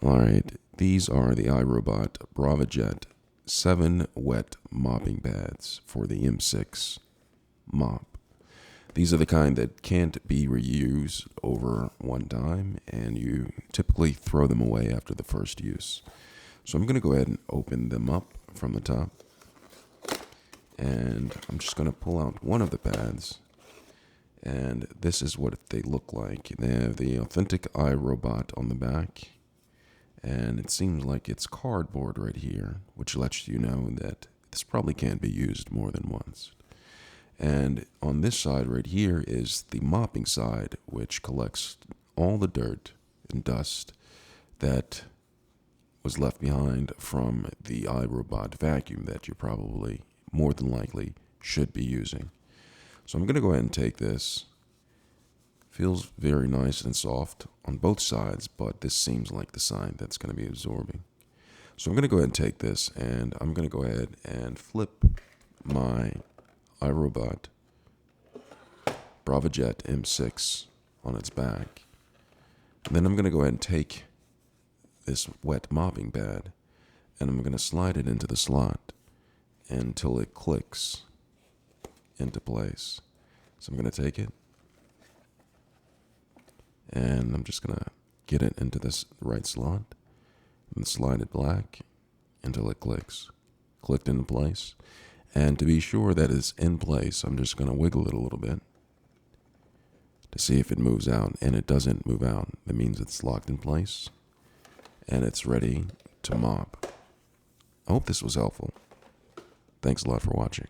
Alright, these are the iRobot Braava Jet 7 wet mopping pads for the M6 mop. These are the kind that can't be reused over one time, and you typically throw them away after the first use. So I'm going to go ahead and open them up from the top, and I'm just going to pull out one of the pads, and this is what they look like. They have the authentic iRobot on the back, and it seems like it's cardboard right here, which lets you know that this probably can't be used more than once. And on this side right here is the mopping side, which collects all the dirt and dust that was left behind from the iRobot vacuum that you probably, more than likely, should be using. So I'm going to go ahead and take this. Feels very nice and soft on both sides, but this seems like the side that's going to be absorbing. So I'm going to go ahead and take this, and I'm going to go ahead and flip my iRobot Braava Jet M6 on its back. And then I'm going to go ahead and take this wet mopping pad, and I'm going to slide it into the slot until it clicks into place. So I'm going to take it, and I'm just going to get it into this right slot and slide it back until it clicked into place. And to be sure that it's in place, I'm just going to wiggle it a little bit to see if it moves out. And it doesn't move out. That means it's locked in place and it's ready to mop. I hope this was helpful. Thanks a lot for watching.